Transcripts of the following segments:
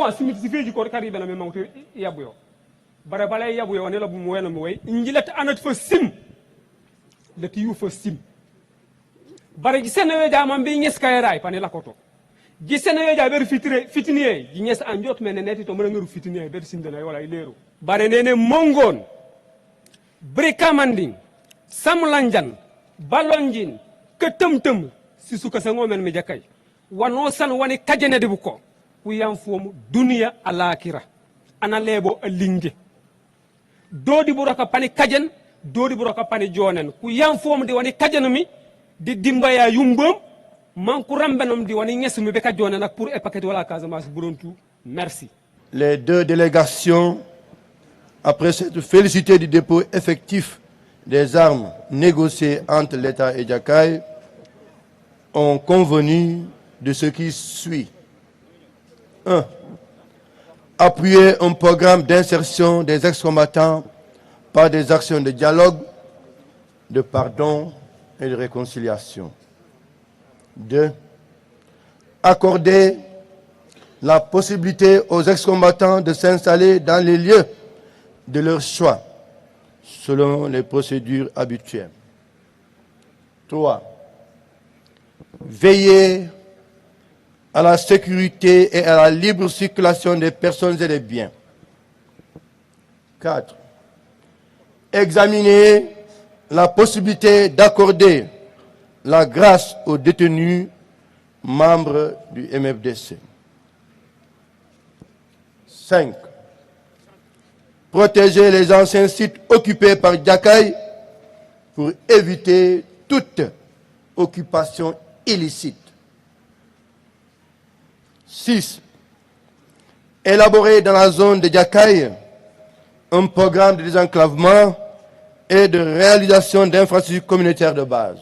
mo simiti feji ko kari bana me mawte yabuyo bara bala yabuyo woni la bu mo wena mo way injilat anat fa sim le ti yu fa sim bara gi senewe jama mbi nyes kayray pani lakoto gi senewe ja ber fitiniye gi nyes anjot men neti to mo ngeru fitiniye ber sindana wala ilero bare nene mongon brikamanding samlanjan balonjin ketemtem sisuka sango men me jakay wano san woni kajene de buko ku yam fom dunia alakira ana lebo alinge dodi buraka pani kajen dodi buraka pani jonen ku yam fom de woni kajen mi di dimbaya yumbam man ku rambenom di woni ngesumi be ka jonen ak pour e paquet wala Casamance burontu merci. Les deux délégations, après s'être félicitées du dépôt effectif des armes négociées entre l'État et Jakaï, ont convenu de ce qui suit. 1. Appuyer un programme d'insertion des ex-combattants par des actions de dialogue, de pardon et de réconciliation. 2. Accorder la possibilité aux ex-combattants de s'installer dans les lieux de leur choix, selon les procédures habituelles. 3. Veiller à la sécurité et à la libre circulation des personnes et des biens. 4. Examiner la possibilité d'accorder la grâce aux détenus membres du MFDC. 5. Protéger les anciens sites occupés par Jakaï pour éviter toute occupation illicite. 6. Élaborer dans la zone de Jakaï un programme de désenclavement et de réalisation d'infrastructures communautaires de base.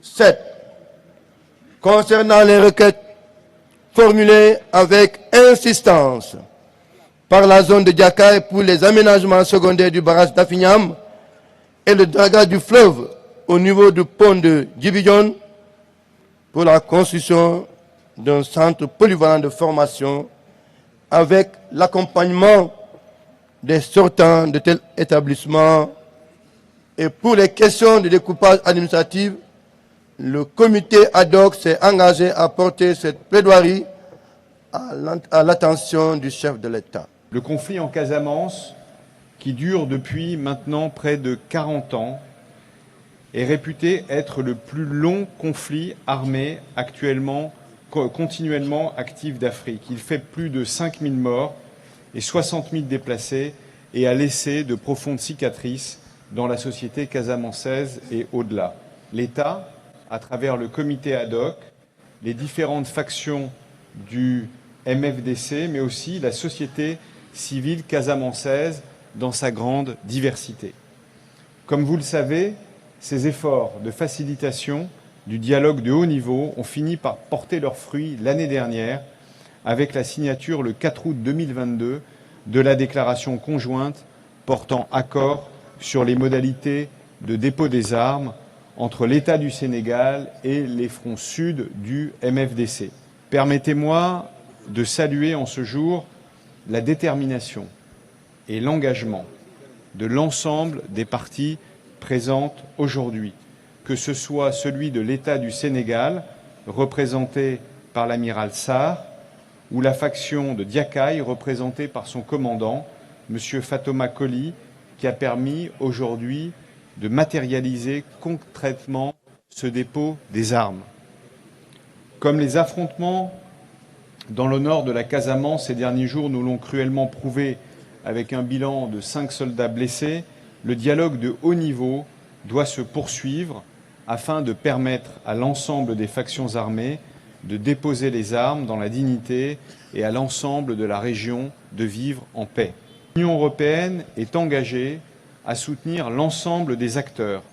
7. Concernant les requêtes formulées avec insistance par la zone de Jakaï pour les aménagements secondaires du barrage d'Afignam et le dragage du fleuve au niveau du pont de Djibidion pour la construction d'un centre polyvalent de formation avec l'accompagnement des sortants de tel établissement. Et pour les questions de découpage administratif, le comité ad hoc s'est engagé à porter cette plaidoirie à l'attention du chef de l'État. Le conflit en Casamance, qui dure depuis maintenant près de 40 ans, est réputé être le plus long conflit armé continuellement actif d'Afrique. Il fait plus de 5000 morts et 60 000 déplacés et a laissé de profondes cicatrices dans la société casamançaise et au-delà. L'État, à travers le comité ad hoc, les différentes factions du MFDC, mais aussi la société civile casamançaise dans sa grande diversité. Comme vous le savez, ces efforts de facilitation du dialogue de haut niveau ont fini par porter leurs fruits l'année dernière avec la signature le 4 août 2022 de la déclaration conjointe portant accord sur les modalités de dépôt des armes entre l'État du Sénégal et les fronts sud du MFDC. Permettez-moi de saluer en ce jour la détermination et l'engagement de l'ensemble des parties présentes aujourd'hui, que ce soit celui de l'État du Sénégal, représenté par l'amiral Sarr, ou la faction de Jakaï, représentée par son commandant, M. Fatoma Koli, qui a permis aujourd'hui de matérialiser concrètement ce dépôt des armes. Comme les affrontements dans le nord de la Casamance ces derniers jours nous l'ont cruellement prouvé avec un bilan de 5 soldats blessés, le dialogue de haut niveau doit se poursuivre afin de permettre à l'ensemble des factions armées de déposer les armes dans la dignité et à l'ensemble de la région de vivre en paix. L'Union européenne est engagée à soutenir l'ensemble des acteurs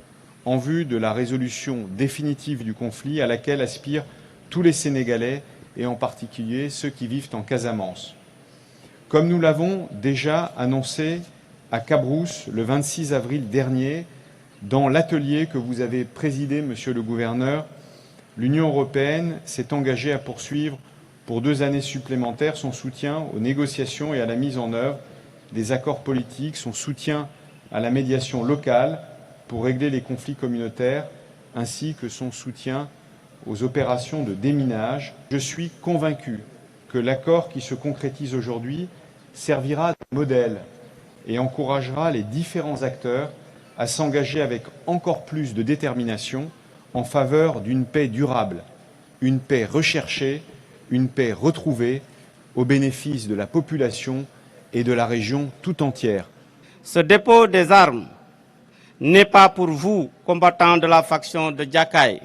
en vue de la résolution définitive du conflit à laquelle aspirent tous les Sénégalais et en particulier ceux qui vivent en Casamance. Comme nous l'avons déjà annoncé à Cabrousse le 26 avril dernier, dans l'atelier que vous avez présidé, Monsieur le Gouverneur, l'Union européenne s'est engagée à poursuivre pour 2 années supplémentaires son soutien aux négociations et à la mise en œuvre des accords politiques, son soutien à la médiation locale pour régler les conflits communautaires, ainsi que son soutien aux opérations de déminage. Je suis convaincu que l'accord qui se concrétise aujourd'hui servira de modèle et encouragera les différents acteurs à s'engager avec encore plus de détermination en faveur d'une paix durable, une paix recherchée, une paix retrouvée au bénéfice de la population et de la région tout entière. Ce dépôt des armes n'est pas pour vous, combattants de la faction de Djakaï,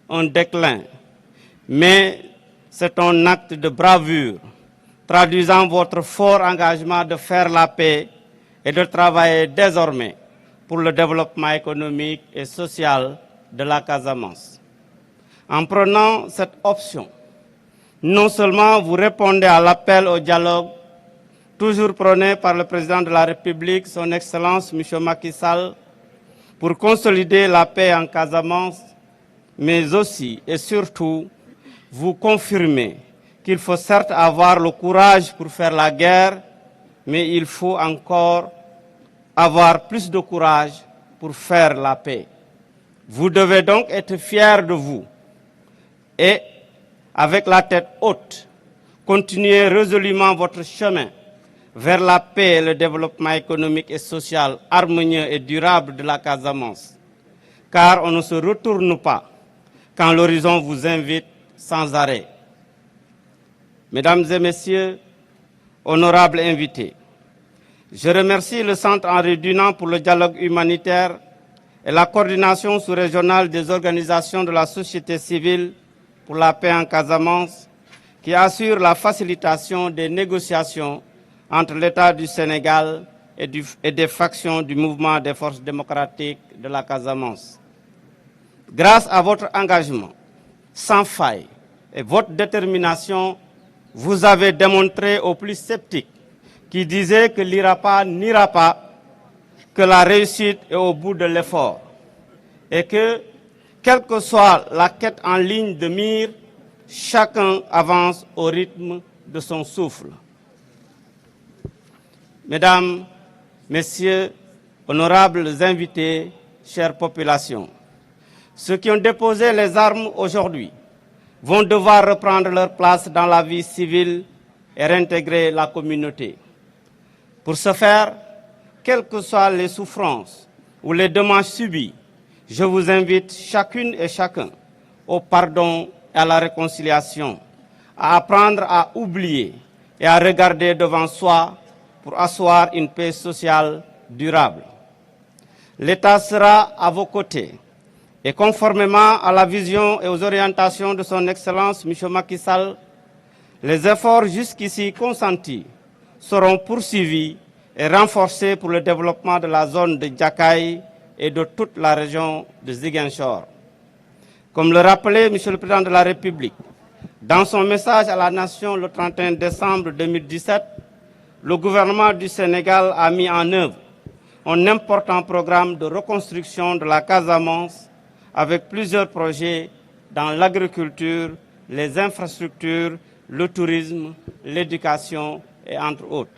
un déclin, mais c'est un acte de bravoure, traduisant votre fort engagement de faire la paix et de travailler désormais pour le développement économique et social de la Casamance. En prenant cette option, non seulement vous répondez à l'appel au dialogue toujours prôné par le président de la République, son Excellence M. Macky Sall, pour consolider la paix en Casamance, mais aussi et surtout vous confirmez qu'il faut certes avoir le courage pour faire la guerre, mais il faut encore avoir plus de courage pour faire la paix. Vous devez donc être fiers de vous et, avec la tête haute, continuer résolument votre chemin vers la paix et le développement économique et social harmonieux et durable de la Casamance. Car on ne se retourne pas quand l'horizon vous invite sans arrêt. Mesdames et messieurs, honorables invités, je remercie le Centre Henri Dunant pour le dialogue humanitaire et la coordination sous-régionale des organisations de la société civile pour la paix en Casamance qui assure la facilitation des négociations entre l'État du Sénégal et des factions du mouvement des forces démocratiques de la Casamance. Grâce à votre engagement sans faille et votre détermination, vous avez démontré aux plus sceptiques qui disaient que l'IRAPA n'ira pas, que la réussite est au bout de l'effort et que, quelle que soit la quête en ligne de mire, chacun avance au rythme de son souffle. Mesdames, Messieurs, honorables invités, chères populations, ceux qui ont déposé les armes aujourd'hui vont devoir reprendre leur place dans la vie civile et réintégrer la communauté. Pour ce faire, quelles que soient les souffrances ou les dommages subis, je vous invite chacune et chacun au pardon et à la réconciliation, à apprendre à oublier et à regarder devant soi pour asseoir une paix sociale durable. L'État sera à vos côtés et conformément à la vision et aux orientations de son Excellence M. Macky Sall, les efforts jusqu'ici consentis seront poursuivis et renforcés pour le développement de la zone de Djakaï et de toute la région de Ziguinchor. Comme le rappelait M. le Président de la République dans son message à la Nation le 31 décembre 2017, le gouvernement du Sénégal a mis en œuvre un important programme de reconstruction de la Casamance avec plusieurs projets dans l'agriculture, les infrastructures, le tourisme, l'éducation et entre autres.